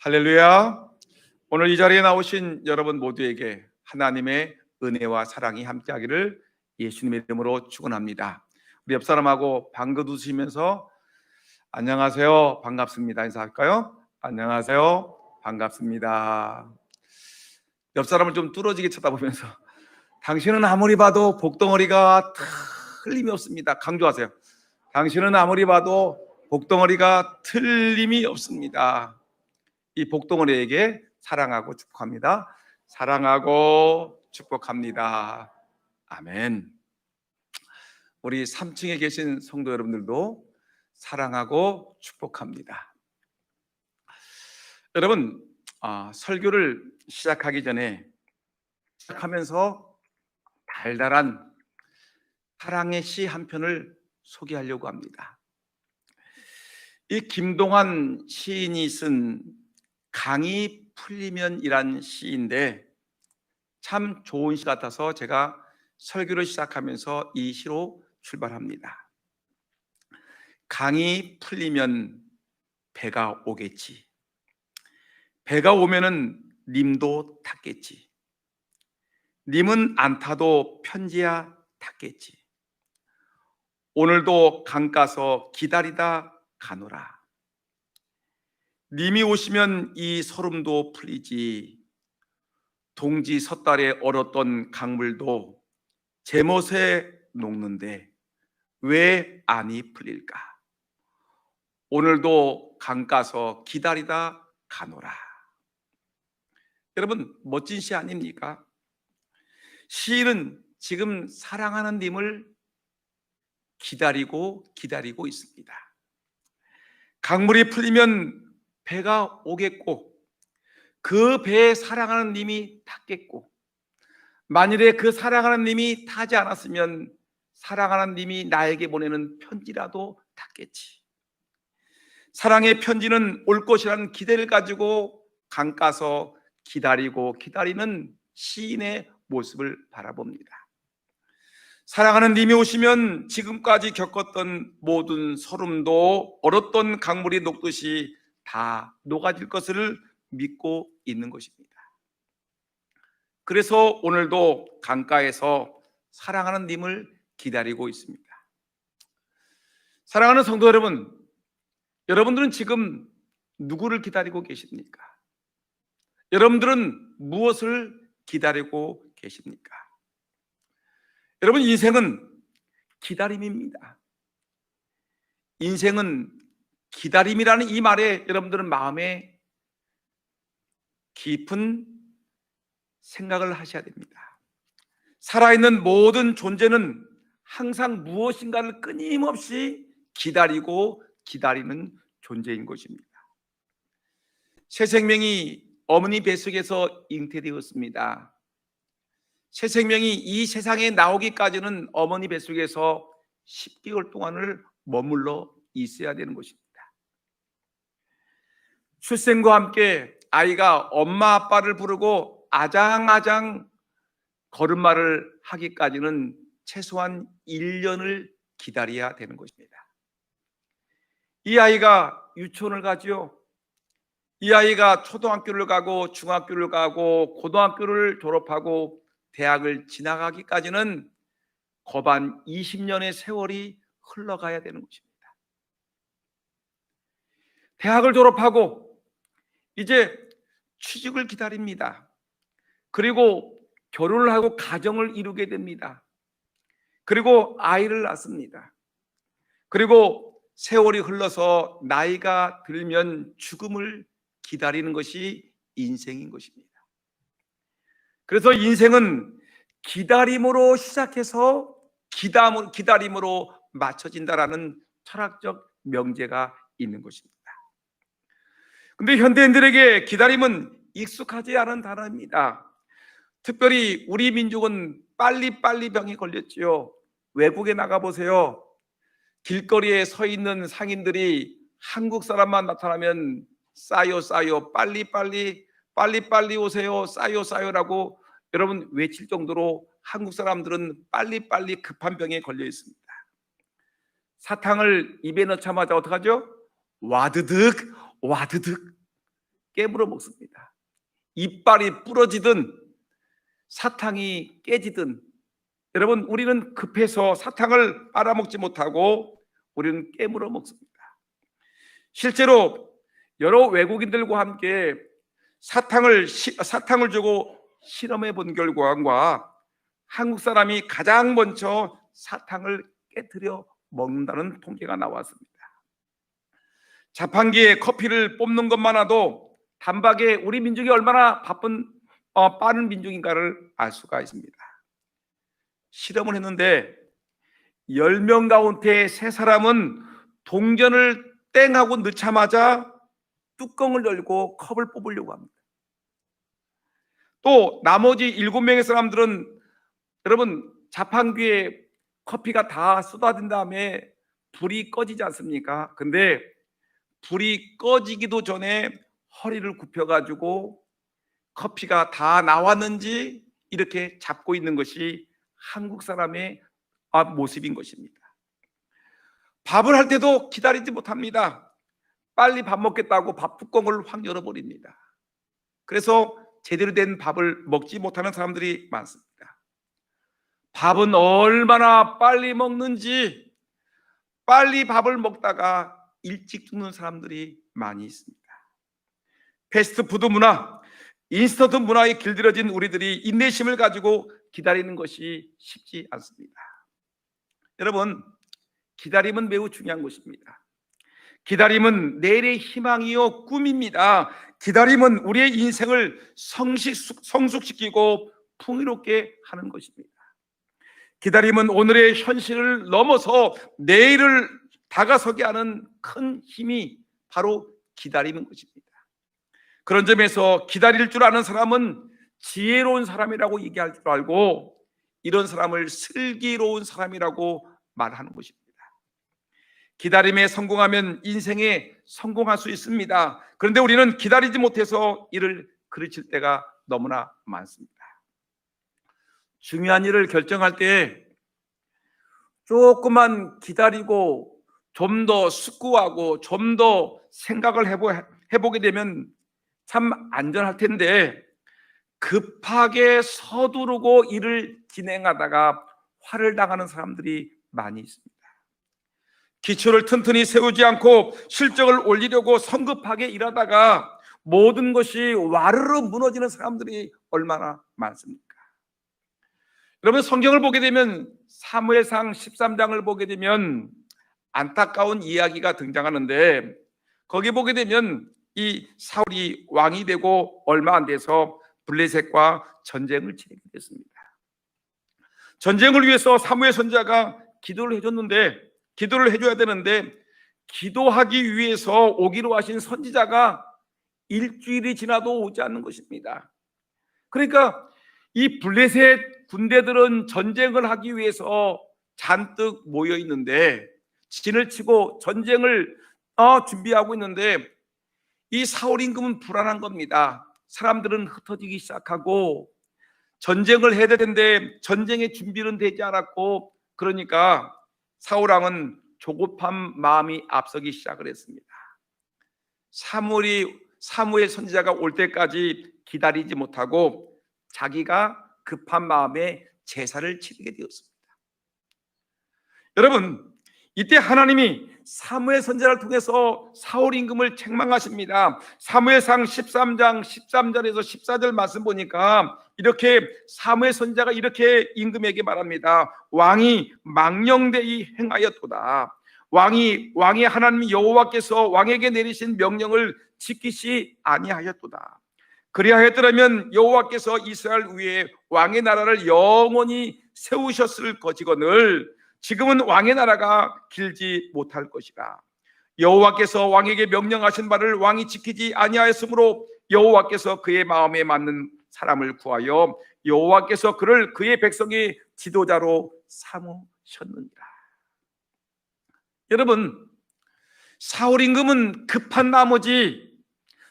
할렐루야. 오늘 이 자리에 나오신 여러분 모두에게 하나님의 은혜와 사랑이 함께하기를 예수님의 이름으로 축원합니다. 우리 옆 사람하고 방긋 웃으시면서 안녕하세요, 반갑습니다 인사할까요? 안녕하세요, 반갑습니다. 옆 사람을 좀 뚫어지게 쳐다보면서 당신은 아무리 봐도 복덩어리가 틀림이 없습니다. 강조하세요. 당신은 아무리 봐도 복덩어리가 틀림이 없습니다. 이 복덩어리에게 사랑하고 축복합니다. 사랑하고 축복합니다. 아멘. 우리 3층에 계신 성도 여러분들도 사랑하고 축복합니다. 여러분, 설교를 시작하기 전에 시작하면서 달달한 사랑의 시 한 편을 소개하려고 합니다. 이 김동완 시인이 쓴 강이 풀리면이란 시인데 참 좋은 시 같아서 제가 설교를 시작하면서 이 시로 출발합니다. 강이 풀리면 배가 오겠지. 배가 오면은 님도 탔겠지. 님은 안 타도 편지야 탔겠지. 오늘도 강가서 기다리다 가노라. 님이 오시면 이 소름도 풀리지. 동지 섣달에 얼었던 강물도 제못에 녹는데 왜 안이 풀릴까? 오늘도 강가서 기다리다 가노라. 여러분, 멋진 시 아닙니까? 시인은 지금 사랑하는 님을 기다리고 있습니다. 강물이 풀리면 배가 오겠고 그 배에 사랑하는 님이 탔겠고, 만일에 그 사랑하는 님이 타지 않았으면 사랑하는 님이 나에게 보내는 편지라도 탔겠지. 사랑의 편지는 올 것이라는 기대를 가지고 강가서 기다리는 시인의 모습을 바라봅니다. 사랑하는 님이 오시면 지금까지 겪었던 모든 소름도 얼었던 강물이 녹듯이 다 녹아질 것을 믿고 있는 것입니다. 그래서 오늘도 강가에서 사랑하는 님을 기다리고 있습니다. 사랑하는 성도 여러분, 여러분들은 지금 누구를 기다리고 계십니까? 여러분들은 무엇을 기다리고 계십니까? 여러분, 인생은 기다림입니다. 인생은 기다림이라는 이 말에 여러분들은 마음에 깊은 생각을 하셔야 됩니다. 살아있는 모든 존재는 항상 무엇인가를 끊임없이 기다리는 존재인 것입니다. 새 생명이 어머니 뱃속에서 잉태되었습니다. 새 생명이 이 세상에 나오기까지는 어머니 뱃속에서 10개월 동안을 머물러 있어야 되는 것입니다. 출생과 함께 아이가 엄마 아빠를 부르고 아장아장 걸음마를 하기까지는 최소한 1년을 기다려야 되는 것입니다. 이 아이가 유치원을 가지요. 이 아이가 초등학교를 가고 중학교를 가고 고등학교를 졸업하고 대학을 지나가기까지는 거반 20년의 세월이 흘러가야 되는 것입니다. 대학을 졸업하고 이제 취직을 기다립니다. 그리고 결혼을 하고 가정을 이루게 됩니다. 그리고 아이를 낳습니다. 그리고 세월이 흘러서 나이가 들면 죽음을 기다리는 것이 인생인 것입니다. 그래서 인생은 기다림으로 시작해서 기다림으로 맞춰진다라는 철학적 명제가 있는 것입니다. 근데 현대인들에게 기다림은 익숙하지 않은 단어입니다. 특별히 우리 민족은 빨리빨리 병이 걸렸지요. 외국에 나가보세요. 길거리에 서 있는 상인들이 한국 사람만 나타나면 싸요 빨리빨리 오세요 싸요라고 여러분 외칠 정도로 한국 사람들은 빨리빨리 급한 병에 걸려 있습니다. 사탕을 입에 넣자마자 어떡하죠? 와드득 깨물어 먹습니다. 이빨이 부러지든 사탕이 깨지든, 여러분, 우리는 급해서 사탕을 빨아먹지 못하고 우리는 깨물어 먹습니다. 실제로 여러 외국인들과 함께 사탕을 주고 실험해 본 결과가 한국 사람이 가장 먼저 사탕을 깨뜨려 먹는다는 통계가 나왔습니다. 자판기에 커피를 뽑는 것만으로도 단박에 우리 민족이 얼마나 빠른 민족인가를 알 수가 있습니다. 실험을 했는데 10명 가운데 3사람은 동전을 땡 하고 넣자마자 뚜껑을 열고 컵을 뽑으려고 합니다. 또 나머지 7명의 사람들은, 여러분, 자판기에 커피가 다 쏟아진 다음에 불이 꺼지지 않습니까? 근데 불이 꺼지기도 전에 허리를 굽혀가지고 커피가 다 나왔는지 이렇게 잡고 있는 것이 한국 사람의 모습인 것입니다. 밥을 할 때도 기다리지 못합니다. 빨리 밥 먹겠다고 밥 뚜껑을 확 열어버립니다. 그래서 제대로 된 밥을 먹지 못하는 사람들이 많습니다. 밥은 얼마나 빨리 먹는지, 빨리 밥을 먹다가 일찍 죽는 사람들이 많이 있습니다. 패스트푸드 문화, 인스턴트 문화에 길들여진 우리들이 인내심을 가지고 기다리는 것이 쉽지 않습니다. 여러분, 기다림은 매우 중요한 것입니다. 기다림은 내일의 희망이요 꿈입니다. 기다림은 우리의 인생을 성숙시키고 풍요롭게 하는 것입니다. 기다림은 오늘의 현실을 넘어서 내일을 다가서게 하는 큰 힘이 바로 기다리는 것입니다. 그런 점에서 기다릴 줄 아는 사람은 지혜로운 사람이라고 얘기할 줄 알고, 이런 사람을 슬기로운 사람이라고 말하는 것입니다. 기다림에 성공하면 인생에 성공할 수 있습니다. 그런데 우리는 기다리지 못해서 이를 그르칠 때가 너무나 많습니다. 중요한 일을 결정할 때 조금만 기다리고 좀 더 숙고하고 좀 더 생각을 해보게 되면 참 안전할 텐데, 급하게 서두르고 일을 진행하다가 화를 당하는 사람들이 많이 있습니다. 기초를 튼튼히 세우지 않고 실적을 올리려고 성급하게 일하다가 모든 것이 와르르 무너지는 사람들이 얼마나 많습니까? 여러분, 성경을 보게 되면 사무엘상 13장을 보게 되면 안타까운 이야기가 등장하는데, 거기 보게 되면 이 사울이 왕이 되고 얼마 안 돼서 블레셋과 전쟁을 치르게 됐습니다. 전쟁을 위해서 사무엘 선지자가 기도를 해줘야 되는데 기도하기 위해서 오기로 하신 선지자가 일주일이 지나도 오지 않는 것입니다. 그러니까 이 블레셋 군대들은 전쟁을 하기 위해서 잔뜩 모여 있는데, 진을 치고 전쟁을 준비하고 있는데, 이 사울 임금은 불안한 겁니다. 사람들은 흩어지기 시작하고 전쟁을 해야 되는데 전쟁의 준비는 되지 않았고, 그러니까 사울 왕은 조급한 마음이 앞서기 시작을 했습니다. 사무엘 선지자가 올 때까지 기다리지 못하고 자기가 급한 마음에 제사를 치르게 되었습니다. 여러분, 이때 하나님이 사무엘 선지자를 통해서 사울 임금을 책망하십니다. 사무엘상 13장 13절에서 14절 말씀 보니까 이렇게 사무엘 선지자가 이렇게 임금에게 말합니다. 왕이 망령되이 행하였도다. 왕의 하나님 여호와께서 왕에게 내리신 명령을 지키시 아니하였도다. 그리하였더라면 여호와께서 이스라엘 위에 왕의 나라를 영원히 세우셨을 것이거늘 지금은 왕의 나라가 길지 못할 것이라. 여호와께서 왕에게 명령하신 바를 왕이 지키지 아니하였으므로 여호와께서 그의 마음에 맞는 사람을 구하여 여호와께서 그를 그의 백성의 지도자로 삼으셨느니라. 여러분, 사울 임금은 급한 나머지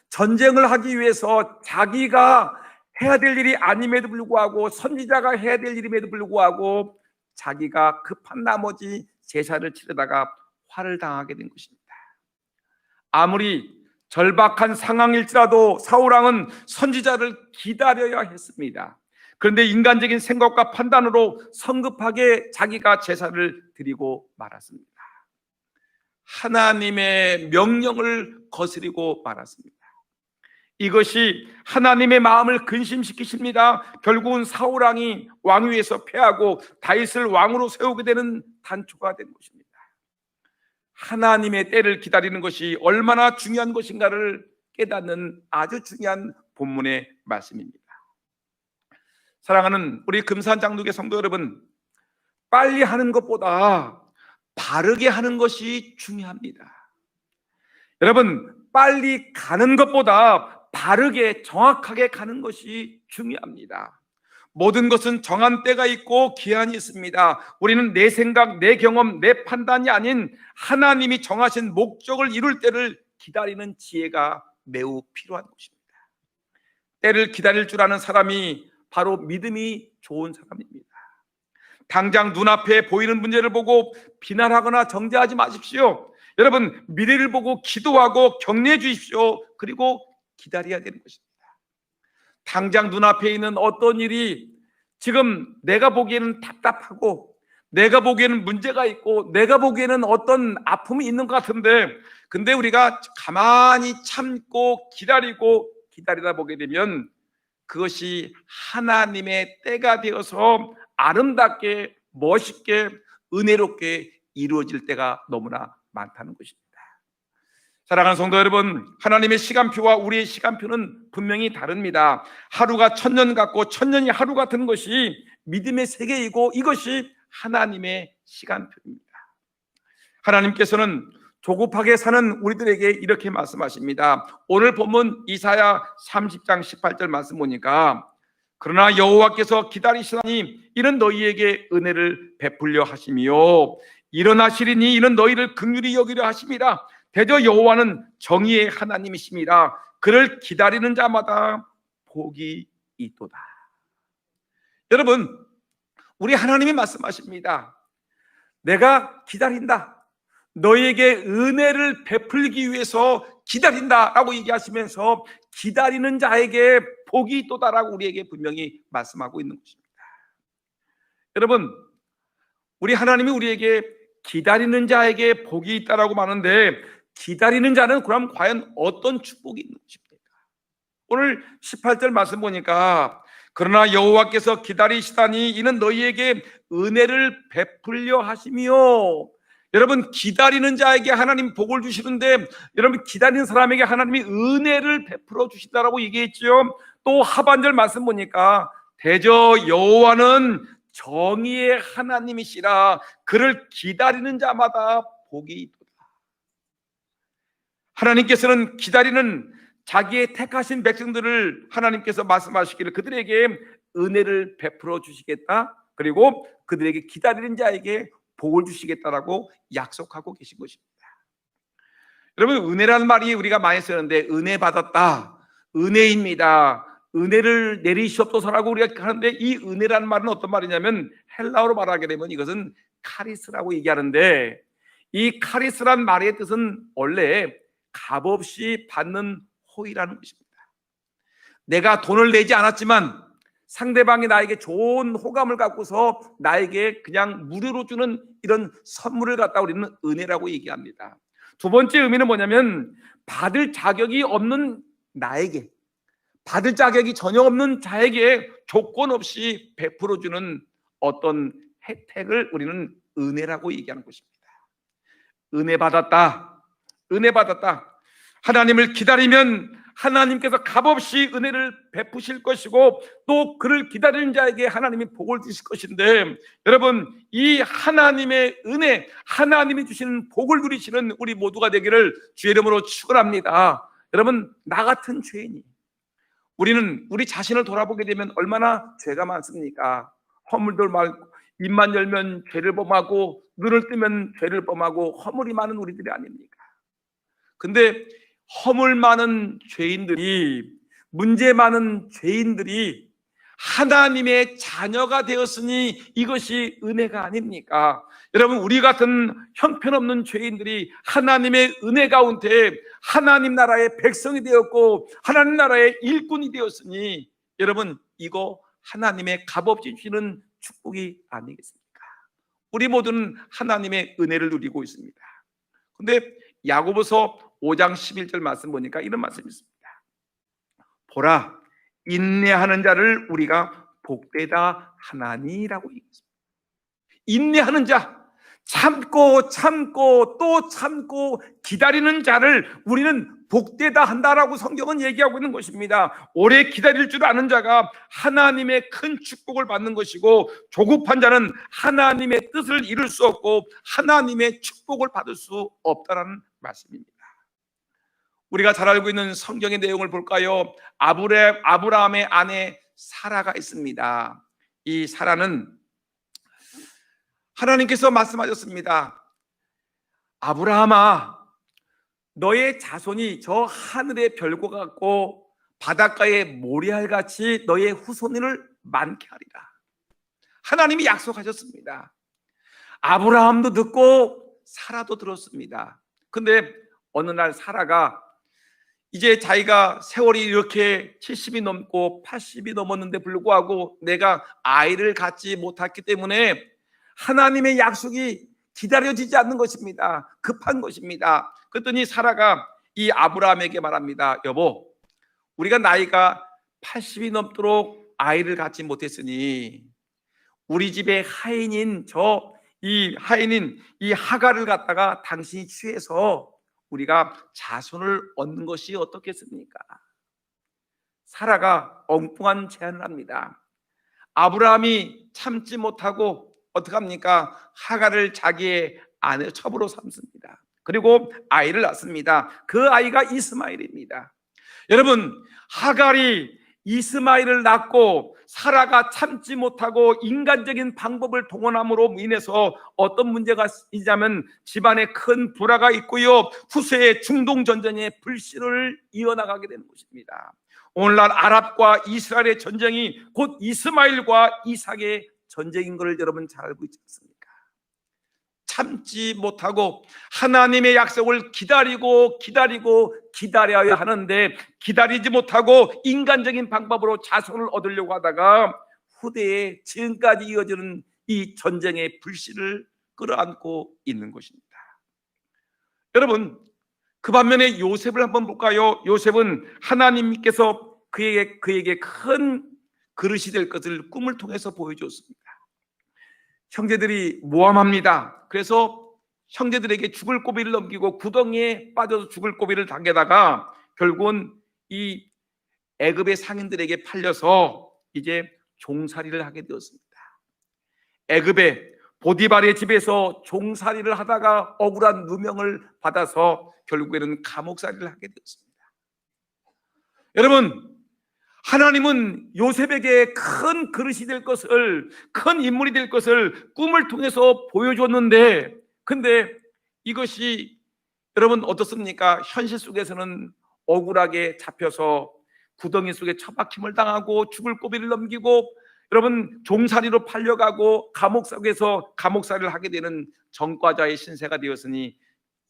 전쟁을 하기 위해서 자기가 해야 될 일이 아님에도 불구하고, 선지자가 해야 될 일임에도 불구하고 자기가 급한 나머지 제사를 치르다가 화를 당하게 된 것입니다. 아무리 절박한 상황일지라도 사울왕은 선지자를 기다려야 했습니다. 그런데 인간적인 생각과 판단으로 성급하게 자기가 제사를 드리고 말았습니다. 하나님의 명령을 거스리고 말았습니다. 이것이 하나님의 마음을 근심시키십니다. 결국은 사울왕이 왕위에서 패하고 다윗을 왕으로 세우게 되는 단초가 된 것입니다. 하나님의 때를 기다리는 것이 얼마나 중요한 것인가를 깨닫는 아주 중요한 본문의 말씀입니다. 사랑하는 우리 금산장독의 성도 여러분, 빨리 하는 것보다 바르게 하는 것이 중요합니다. 여러분, 빨리 가는 것보다 바르게 정확하게 가는 것이 중요합니다. 모든 것은 정한 때가 있고 기한이 있습니다. 우리는 내 생각, 내 경험, 내 판단이 아닌 하나님이 정하신 목적을 이룰 때를 기다리는 지혜가 매우 필요한 것입니다. 때를 기다릴 줄 아는 사람이 바로 믿음이 좋은 사람입니다. 당장 눈앞에 보이는 문제를 보고 비난하거나 정죄하지 마십시오. 여러분, 미래를 보고 기도하고 격려해 주십시오. 그리고 기다려야 되는 것입니다. 당장 눈앞에 있는 어떤 일이 지금 내가 보기에는 답답하고 내가 보기에는 문제가 있고 내가 보기에는 어떤 아픔이 있는 것 같은데, 근데 우리가 가만히 참고 기다리다 보게 되면 그것이 하나님의 때가 되어서 아름답게 멋있게 은혜롭게 이루어질 때가 너무나 많다는 것입니다. 사랑하는 성도 여러분, 하나님의 시간표와 우리의 시간표는 분명히 다릅니다. 하루가 천년 같고 천년이 하루 같은 것이 믿음의 세계이고 이것이 하나님의 시간표입니다. 하나님께서는 조급하게 사는 우리들에게 이렇게 말씀하십니다. 오늘 본문 이사야 30장 18절 말씀 보니까, 그러나 여호와께서 기다리시나니 이는 너희에게 은혜를 베풀려 하시며 일어나시리니 이는 너희를 긍휼히 여기려 하심이라. 대저 여호와는 정의의 하나님이십니다. 그를 기다리는 자마다 복이 있도다. 여러분, 우리 하나님이 말씀하십니다. 내가 기다린다. 너희에게 은혜를 베풀기 위해서 기다린다라고 얘기하시면서 기다리는 자에게 복이 있도다라고 우리에게 분명히 말씀하고 있는 것입니다. 여러분, 우리 하나님이 우리에게 기다리는 자에게 복이 있다라고 말하는데, 기다리는 자는 그럼 과연 어떤 축복이 있는 것입니까? 오늘 18절 말씀 보니까, 그러나 여호와께서 기다리시다니 이는 너희에게 은혜를 베풀려 하시며, 여러분, 기다리는 자에게 하나님 복을 주시는데, 여러분, 기다리는 사람에게 하나님이 은혜를 베풀어 주신다라고 얘기했죠. 또 하반절 말씀 보니까 대저 여호와는 정의의 하나님이시라. 그를 기다리는 자마다 복이 있도다. 하나님께서는 기다리는 자기의 택하신 백성들을 하나님께서 말씀하시기를 그들에게 은혜를 베풀어 주시겠다, 그리고 그들에게 기다리는 자에게 복을 주시겠다라고 약속하고 계신 것입니다. 여러분, 은혜라는 말이 우리가 많이 쓰는데, 은혜 받았다, 은혜입니다, 은혜를 내리시옵소서라고 우리가 하는데, 이 은혜라는 말은 어떤 말이냐면 헬라어로 말하게 되면 이것은 카리스라고 얘기하는데, 이 카리스란 말의 뜻은 원래 값없이 받는 호의라는 것입니다. 내가 돈을 내지 않았지만 상대방이 나에게 좋은 호감을 갖고서 나에게 그냥 무료로 주는 이런 선물을 갖다 우리는 은혜라고 얘기합니다. 두 번째 의미는 뭐냐면, 받을 자격이 없는 나에게, 받을 자격이 전혀 없는 자에게 조건 없이 베풀어 주는 어떤 혜택을 우리는 은혜라고 얘기하는 것입니다. 은혜 받았다, 은혜 받았다. 하나님을 기다리면 하나님께서 값없이 은혜를 베푸실 것이고, 또 그를 기다리는 자에게 하나님이 복을 주실 것인데, 여러분, 이 하나님의 은혜, 하나님이 주시는 복을 누리시는 우리 모두가 되기를 주의 이름으로 축원합니다. 여러분, 나 같은 죄인이, 우리는 우리 자신을 돌아보게 되면 얼마나 죄가 많습니까? 허물들 말고, 입만 열면 죄를 범하고 눈을 뜨면 죄를 범하고 허물이 많은 우리들이 아닙니까? 근데 허물 많은 죄인들이, 문제 많은 죄인들이 하나님의 자녀가 되었으니 이것이 은혜가 아닙니까? 여러분, 우리 같은 형편없는 죄인들이 하나님의 은혜 가운데 하나님 나라의 백성이 되었고 하나님 나라의 일꾼이 되었으니 여러분, 이거 하나님의 값없이 주시는 축복이 아니겠습니까? 우리 모두는 하나님의 은혜를 누리고 있습니다. 근데 야고보서 5장 11절 말씀 보니까 이런 말씀이 있습니다. 보라, 인내하는 자를 우리가 복되다 하나니라고 얘기했습니다. 인내하는 자, 참고 또 참고 기다리는 자를 우리는 복되다 한다라고 성경은 얘기하고 있는 것입니다. 오래 기다릴 줄 아는 자가 하나님의 큰 축복을 받는 것이고, 조급한 자는 하나님의 뜻을 이룰 수 없고 하나님의 축복을 받을 수 없다라는 말씀입니다. 우리가 잘 알고 있는 성경의 내용을 볼까요? 아브라함의 아내 사라가 있습니다. 이 사라는 하나님께서 말씀하셨습니다. 아브라함아, 너의 자손이 저 하늘의 별과 같고 바닷가의 모래알같이 너의 후손을 많게 하리라. 하나님이 약속하셨습니다. 아브라함도 듣고 사라도 들었습니다. 근데 어느 날 사라가 이제 자기가 세월이 이렇게 70이 넘고 80이 넘었는데 불구하고 내가 아이를 갖지 못했기 때문에 하나님의 약속이 기다려지지 않는 것입니다. 급한 것입니다. 그랬더니 사라가 이 아브라함에게 말합니다. 여보, 우리가 나이가 80이 넘도록 아이를 갖지 못했으니 우리 집의 하인인 이 하갈을 갖다가 당신이 취해서 우리가 자손을 얻는 것이 어떻겠습니까? 사라가 엉뚱한 제안을 합니다. 아브라함이 참지 못하고 어떡합니까? 하갈을 자기의 아내 첩으로 삼습니다. 그리고 아이를 낳습니다. 그 아이가 이스마엘입니다. 여러분, 하갈이 이스마엘을 낳고 사라가 참지 못하고 인간적인 방법을 동원함으로 인해서 어떤 문제가 있냐면 집안에 큰 불화가 있고요, 후세에 중동 전쟁의 불씨를 이어나가게 되는 것입니다. 오늘날 아랍과 이스라엘의 전쟁이 곧 이스마엘과 이삭의 전쟁인 것을 여러분 잘 알고 있지 않습니까? 참지 못하고 하나님의 약속을 기다려야 하는데 기다리지 못하고 인간적인 방법으로 자손을 얻으려고 하다가 후대에 지금까지 이어지는 이 전쟁의 불씨를 끌어안고 있는 것입니다. 여러분, 그 반면에 요셉을 한번 볼까요? 요셉은 하나님께서 그에게 큰 그릇이 될 것을 꿈을 통해서 보여줬습니다. 형제들이 모함합니다. 그래서 형제들에게 죽을 고비를 넘기고 구덩이에 빠져서 죽을 고비를 당하다가 결국은 이 애굽의 상인들에게 팔려서 이제 종살이를 하게 되었습니다. 애굽의 보디발의 집에서 종살이를 하다가 억울한 누명을 받아서 결국에는 감옥살이를 하게 되었습니다. 여러분, 하나님은 요셉에게 큰 그릇이 될 것을, 큰 인물이 될 것을 꿈을 통해서 보여줬는데, 근데 이것이 여러분 어떻습니까? 현실 속에서는 억울하게 잡혀서 구덩이 속에 처박힘을 당하고 죽을 고비를 넘기고 여러분 종살이로 팔려가고 감옥 속에서 감옥살이를 하게 되는 전과자의 신세가 되었으니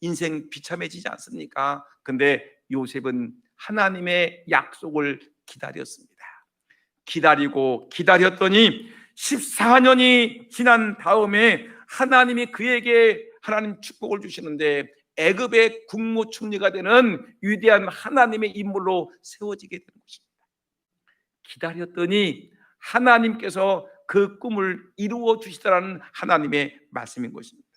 인생 비참해지지 않습니까? 근데 요셉은 하나님의 약속을 기다렸습니다. 기다렸더니 14년이 지난 다음에 하나님이 그에게 하나님 축복을 주시는데 애굽의 국무총리가 되는 위대한 하나님의 인물로 세워지게 되는 것입니다. 기다렸더니 하나님께서 그 꿈을 이루어 주시더라는 하나님의 말씀인 것입니다.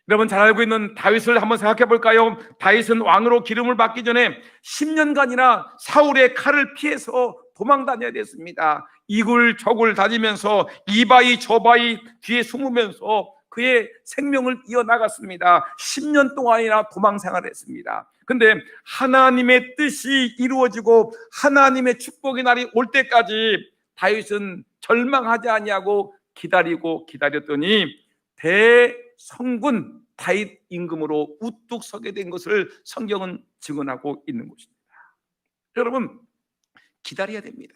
여러분 잘 알고 있는 다윗을 한번 생각해 볼까요? 다윗은 왕으로 기름을 받기 전에 10년간이나 사울의 칼을 피해서 도망 다녀야 됐습니다. 이굴 저굴 다니면서 이 바위 저 바위 뒤에 숨으면서 그의 생명을 이어나갔습니다. 10년 동안이나 도망 생활했습니다. 근데 하나님의 뜻이 이루어지고 하나님의 축복의 날이 올 때까지 다윗은 절망하지 아니하고 기다렸더니 대성군 다윗 임금으로 우뚝 서게 된 것을 성경은 증언하고 있는 것입니다. 여러분 기다려야 됩니다.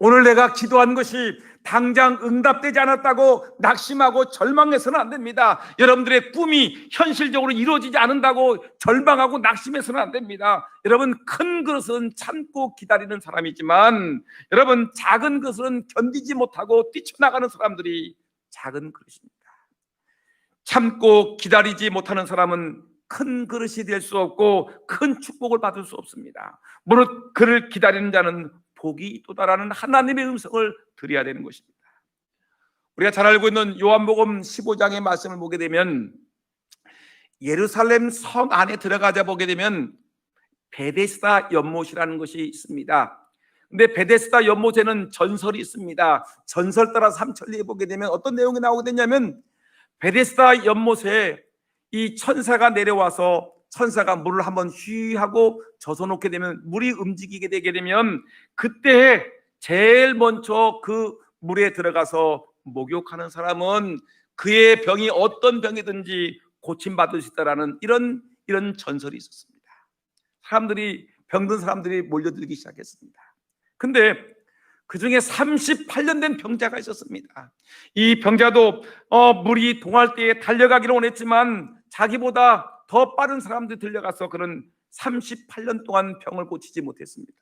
오늘 내가 기도한 것이 당장 응답되지 않았다고 낙심하고 절망해서는 안 됩니다. 여러분들의 꿈이 현실적으로 이루어지지 않는다고 절망하고 낙심해서는 안 됩니다. 여러분, 큰 것은 참고 기다리는 사람이지만 여러분, 작은 것은 견디지 못하고 뛰쳐나가는 사람들이 작은 그릇입니다. 참고 기다리지 못하는 사람은 큰 그릇이 될 수 없고 큰 축복을 받을 수 없습니다. 무릇 그를 기다리는 자는 복이 있도다라는 하나님의 음성을 들어야 되는 것입니다. 우리가 잘 알고 있는 요한복음 15장의 말씀을 보게 되면 예루살렘 성 안에 들어가자 보게 되면 베데스다 연못이라는 것이 있습니다. 근데 베데스다 연못에는 전설이 있습니다. 전설 따라 삼천리에 보게 되면 어떤 내용이 나오게 되냐면 베데스다 연못에 이 천사가 내려와서 천사가 물을 한번 휘 하고 젖어놓게 되면 물이 움직이게 되게 되면 그때 제일 먼저 그 물에 들어가서 목욕하는 사람은 그의 병이 어떤 병이든지 고침받을 수 있다라는 이런 전설이 있었습니다. 사람들이 병든 사람들이 몰려들기 시작했습니다. 근데 그 중에 38년 된 병자가 있었습니다. 이 병자도 물이 동할 때에 달려가기를 원했지만 자기보다 더 빠른 사람들이 들려가서 그는 38년 동안 병을 고치지 못했습니다.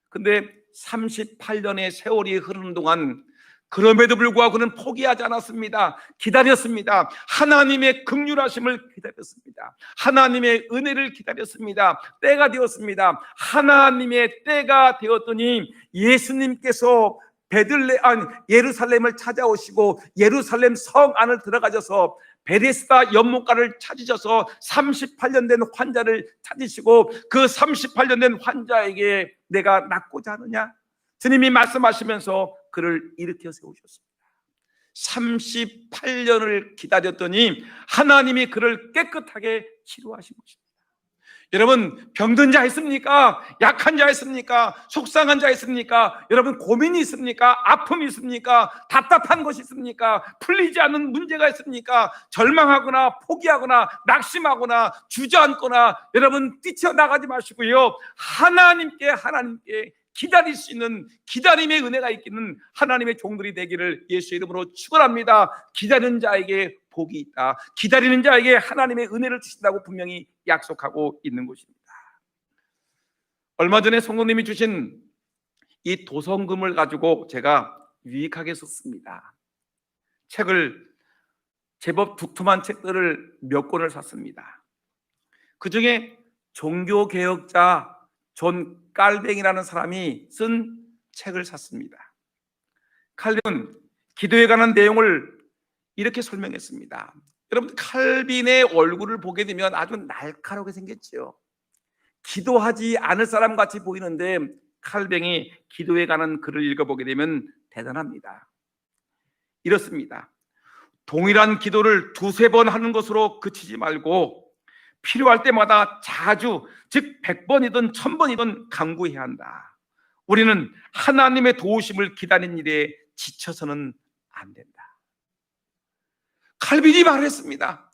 근데 38년의 세월이 흐르는 동안 그럼에도 불구하고 그는 포기하지 않았습니다. 기다렸습니다. 하나님의 긍휼하심을 기다렸습니다. 하나님의 은혜를 기다렸습니다. 때가 되었습니다. 하나님의 때가 되었더니 예수님께서 예루살렘을 찾아오시고 예루살렘 성 안을 들어가셔서 베데스다 연못가를 찾으셔서 38년 된 환자를 찾으시고 그 38년 된 환자에게 내가 낫고자 하느냐? 주님이 말씀하시면서 그를 일으켜 세우셨습니다. 38년을 기다렸더니 하나님이 그를 깨끗하게 치료하신 것입니다. 여러분, 병든 자 있습니까? 약한 자 있습니까? 속상한 자 있습니까? 여러분, 고민이 있습니까? 아픔이 있습니까? 답답한 것이 있습니까? 풀리지 않는 문제가 있습니까? 절망하거나 포기하거나 낙심하거나 주저앉거나 여러분 뛰쳐나가지 마시고요, 하나님께 기다릴 수 있는 기다림의 은혜가 있기는 하나님의 종들이 되기를 예수의 이름으로 축원합니다. 기다리는 자에게 복이 있다. 기다리는 자에게 하나님의 은혜를 주신다고 분명히 약속하고 있는 것입니다. 얼마 전에 성도님이 주신 이 도성금을 가지고 제가 유익하게 썼습니다. 책을 제법 두툼한 책들을 몇 권을 샀습니다. 그 중에 종교개혁자 존 칼뱅이라는 사람이 쓴 책을 샀습니다. 칼뱅은 기도에 관한 내용을 이렇게 설명했습니다. 여러분, 칼빈의 얼굴을 보게 되면 아주 날카롭게 생겼죠. 기도하지 않을 사람 같이 보이는데 칼뱅이 기도에 관한 글을 읽어보게 되면 대단합니다. 이렇습니다. 동일한 기도를 두세 번 하는 것으로 그치지 말고 필요할 때마다 자주, 즉 100번이든 1000번이든 간구해야 한다. 우리는 하나님의 도우심을 기다리는 일에 지쳐서는 안 된다. 칼빈이 말했습니다.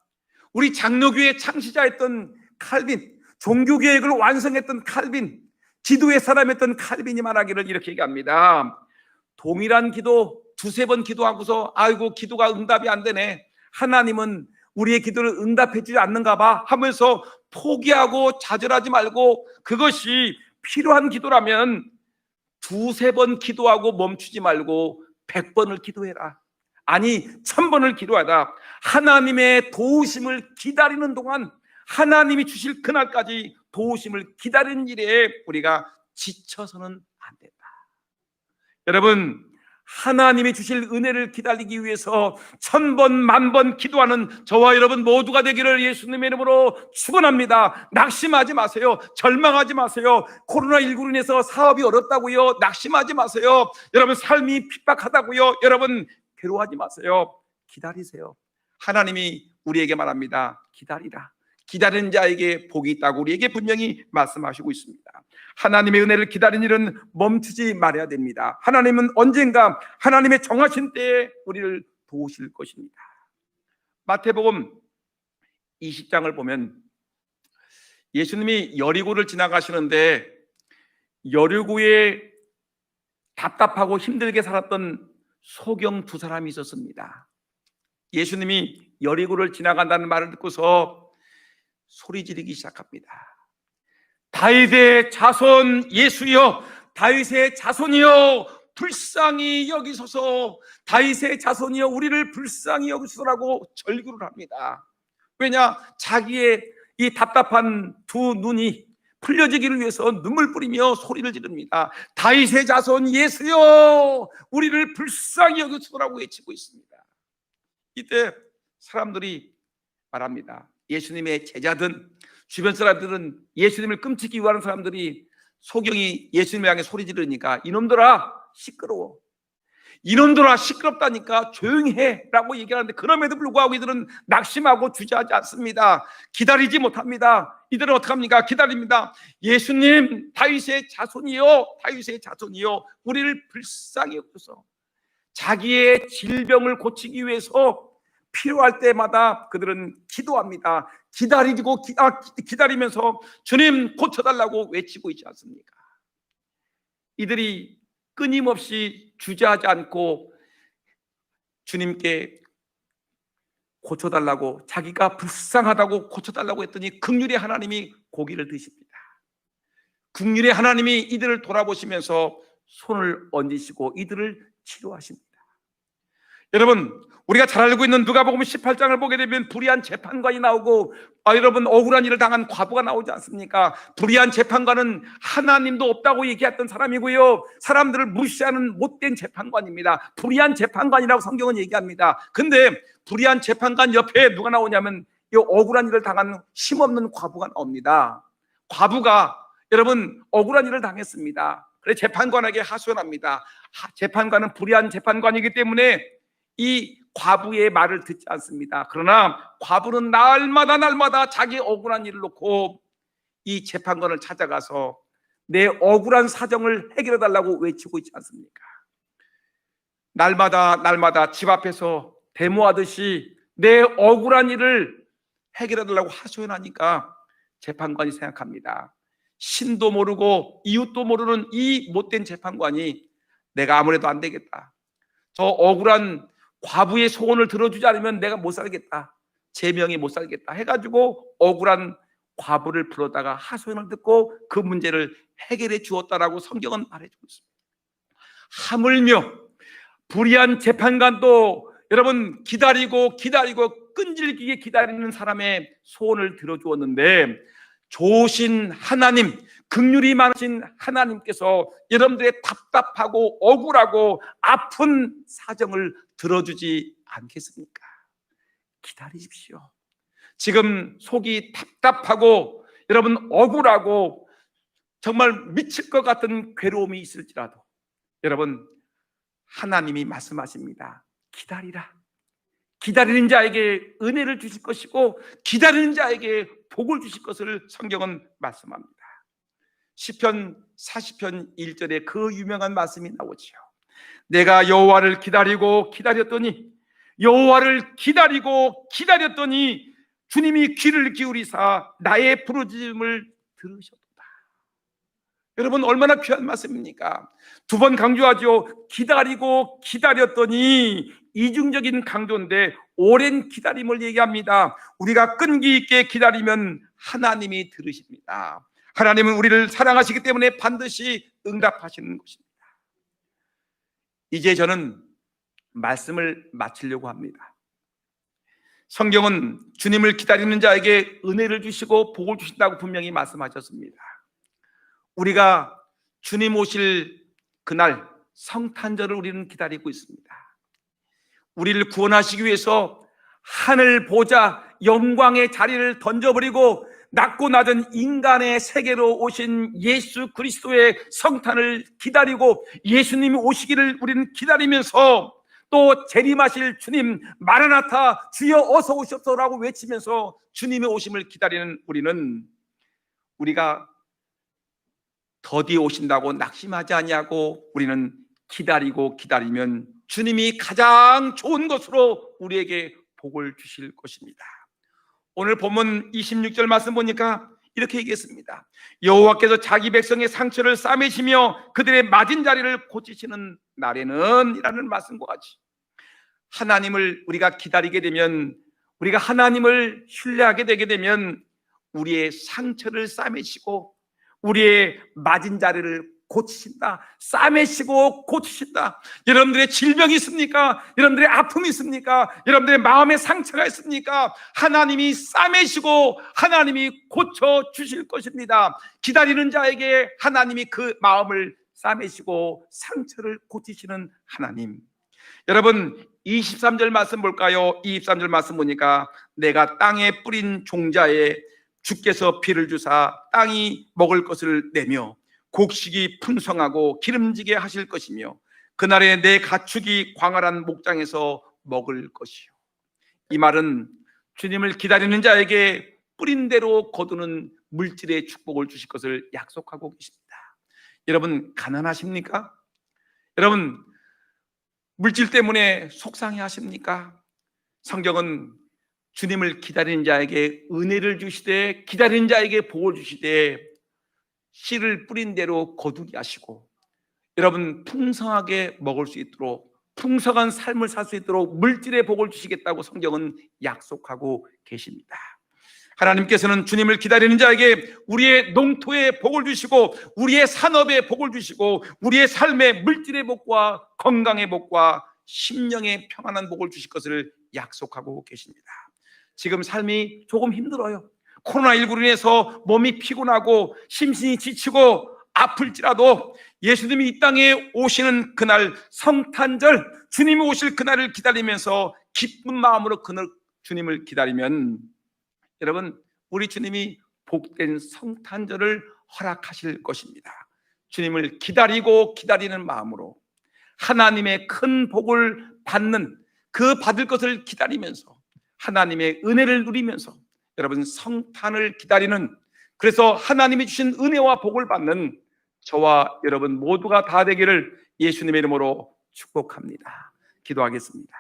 우리 장로교회 창시자였던 칼빈, 종교개혁을 완성했던 칼빈, 기도의 사람이었던 칼빈이 말하기를 이렇게 얘기합니다. 동일한 기도 두세 번 기도하고서 아이고 기도가 응답이 안 되네, 하나님은 우리의 기도를 응답해 주지 않는가 봐 하면서 포기하고 좌절하지 말고 그것이 필요한 기도라면 두세 번 기도하고 멈추지 말고 100번을 기도해라. 아니 1000번을 기도하다. 하나님의 도우심을 기다리는 동안 하나님이 주실 그날까지 도우심을 기다리는 일에 우리가 지쳐서는 안 된다. 여러분, 하나님이 주실 은혜를 기다리기 위해서 1000번, 10,000번 기도하는 저와 여러분 모두가 되기를 예수님의 이름으로 축원합니다. 낙심하지 마세요. 절망하지 마세요. 코로나19로 인해서 사업이 어렵다고요, 낙심하지 마세요. 여러분, 삶이 핍박하다고요, 여러분 괴로워하지 마세요. 기다리세요. 하나님이 우리에게 말합니다. 기다리라. 기다리는 자에게 복이 있다고 우리에게 분명히 말씀하시고 있습니다. 하나님의 은혜를 기다리는 일은 멈추지 말아야 됩니다. 하나님은 언젠가 하나님의 정하신 때에 우리를 도우실 것입니다. 마태복음 20장을 보면 예수님이 여리고를 지나가시는데 여리고에 답답하고 힘들게 살았던 소경 두 사람이 있었습니다. 예수님이 여리고를 지나간다는 말을 듣고서 소리 지르기 시작합니다. 다윗의 자손 예수여, 다윗의 자손이여, 불쌍히 여기소서, 다윗의 자손이여, 우리를 불쌍히 여기소서라고 절규를 합니다. 왜냐? 자기의 이 답답한 두 눈이 풀려지기를 위해서 눈물 뿌리며 소리를 지릅니다. 다윗의 자손 예수여, 우리를 불쌍히 여기소서라고 외치고 있습니다. 이때 사람들이 말합니다. 예수님의 제자든 주변 사람들은 예수님을 끔찍히 유하는 사람들이 소경이 예수님을 향해 소리 지르니까 이놈들아 시끄러워, 이놈들아 시끄럽다니까 조용히 해라고 얘기하는데, 그럼에도 불구하고 이들은 낙심하고 주저하지 않습니다. 기다리지 못합니다. 이들은 어떻게 합니까? 기다립니다. 예수님, 다윗의 자손이요, 다윗의 자손이요, 우리를 불쌍히 여기소서. 자기의 질병을 고치기 위해서 필요할 때마다 그들은 기도합니다. 기다리면서 주님 고쳐달라고 외치고 있지 않습니까? 이들이 끊임없이 주저하지 않고 주님께 고쳐달라고, 자기가 불쌍하다고 고쳐달라고 했더니 긍휼의 하나님이 고기를 드십니다. 긍휼의 하나님이 이들을 돌아보시면서 손을 얹으시고 이들을 치료하십니다. 여러분, 우리가 잘 알고 있는 누가복음 18장을 보게 되면 불의한 재판관이 나오고, 여러분, 억울한 일을 당한 과부가 나오지 않습니까? 불의한 재판관은 하나님도 없다고 얘기했던 사람이고요, 사람들을 무시하는 못된 재판관입니다. 불의한 재판관이라고 성경은 얘기합니다. 근데 불의한 재판관 옆에 누가 나오냐면 이 억울한 일을 당한 힘없는 과부가 나옵니다. 과부가 여러분 억울한 일을 당했습니다. 그래서 재판관에게 하소연합니다. 재판관은 불의한 재판관이기 때문에 이 과부의 말을 듣지 않습니다. 그러나 과부는 날마다 자기 억울한 일을 놓고 이 재판관을 찾아가서 내 억울한 사정을 해결해 달라고 외치고 있지 않습니까? 날마다 집 앞에서 데모하듯이 내 억울한 일을 해결해 달라고 하소연하니까 재판관이 생각합니다. 신도 모르고 이웃도 모르는 이 못된 재판관이 내가 아무래도 안 되겠다, 저 억울한 과부의 소원을 들어주지 않으면 내가 못 살겠다, 제 명예 못 살겠다 해가지고 억울한 과부를 불러다가 하소연을 듣고 그 문제를 해결해 주었다라고 성경은 말해주고 있습니다. 하물며 불의한 재판관도 여러분 기다리고 끈질기게 기다리는 사람의 소원을 들어주었는데, 좋으신 하나님, 긍휼이 많으신 하나님께서 여러분들의 답답하고 억울하고 아픈 사정을 들어주지 않겠습니까? 기다리십시오. 지금 속이 답답하고 여러분 억울하고 정말 미칠 것 같은 괴로움이 있을지라도 여러분, 하나님이 말씀하십니다. 기다리라. 기다리는 자에게 은혜를 주실 것이고 기다리는 자에게 복을 주실 것을 성경은 말씀합니다. 시편 40편 1절에 그 유명한 말씀이 나오지요. 내가 여호와를 기다렸더니 주님이 귀를 기울이사 나의 부르짖음을 들으셨도다. 여러분, 얼마나 귀한 말씀입니까? 두 번 강조하죠. 기다렸더니 이중적인 강조인데 오랜 기다림을 얘기합니다. 우리가 끈기 있게 기다리면 하나님이 들으십니다. 하나님은 우리를 사랑하시기 때문에 반드시 응답하시는 것입니다. 이제 저는 말씀을 마치려고 합니다. 성경은 주님을 기다리는 자에게 은혜를 주시고 복을 주신다고 분명히 말씀하셨습니다. 우리가 주님 오실 그날 성탄절을 우리는 기다리고 있습니다. 우리를 구원하시기 위해서 하늘 보좌 영광의 자리를 던져버리고 낮고 낮은 인간의 세계로 오신 예수 그리스도의 성탄을 기다리고 예수님이 오시기를 우리는 기다리면서 또 재림하실 주님 마라나타 주여 어서 오셨소라고 외치면서 주님의 오심을 기다리는 우리가 더디 오신다고 낙심하지 아니하고 우리는 기다리면 주님이 가장 좋은 것으로 우리에게 복을 주실 것입니다. 오늘 본문 26절 말씀 보니까 이렇게 얘기했습니다. 여호와께서 자기 백성의 상처를 싸매시며 그들의 맞은 자리를 고치시는 날에는 이라는 말씀과 같이, 하나님을 우리가 기다리게 되면, 우리가 하나님을 신뢰하게 되게 되면 우리의 상처를 싸매시고 우리의 맞은 자리를 고치신다. 싸매시고 고치신다. 여러분들의 질병이 있습니까? 여러분들의 아픔이 있습니까? 여러분들의 마음의 상처가 있습니까? 하나님이 싸매시고 하나님이 고쳐 주실 것입니다. 기다리는 자에게 하나님이 그 마음을 싸매시고 상처를 고치시는 하나님. 여러분, 23절 말씀 볼까요? 23절 말씀 보니까 내가 땅에 뿌린 종자에 주께서 비를 주사 땅이 먹을 것을 내며 곡식이 풍성하고 기름지게 하실 것이며 그날에 내 가축이 광활한 목장에서 먹을 것이요. 이 말은 주님을 기다리는 자에게 뿌린 대로 거두는 물질의 축복을 주실 것을 약속하고 계십니다. 여러분, 가난하십니까? 여러분, 물질 때문에 속상해 하십니까? 성경은 주님을 기다리는 자에게 은혜를 주시되 기다리는 자에게 복을 주시되 씨를 뿌린 대로 거두게 하시고 여러분 풍성하게 먹을 수 있도록, 풍성한 삶을 살 수 있도록 물질의 복을 주시겠다고 성경은 약속하고 계십니다. 하나님께서는 주님을 기다리는 자에게 우리의 농토에 복을 주시고 우리의 산업에 복을 주시고 우리의 삶의 물질의 복과 건강의 복과 심령의 평안한 복을 주실 것을 약속하고 계십니다. 지금 삶이 조금 힘들어요. 코로나19로 인해서 몸이 피곤하고 심신이 지치고 아플지라도 예수님이 이 땅에 오시는 그날 성탄절, 주님이 오실 그날을 기다리면서 기쁜 마음으로 그날 주님을 기다리면 여러분, 우리 주님이 복된 성탄절을 허락하실 것입니다. 주님을 기다리고 기다리는 마음으로 하나님의 큰 복을 받는, 그 받을 것을 기다리면서 하나님의 은혜를 누리면서 여러분 성탄을 기다리는, 그래서 하나님이 주신 은혜와 복을 받는 저와 여러분 모두가 다 되기를 예수님의 이름으로 축복합니다. 기도하겠습니다.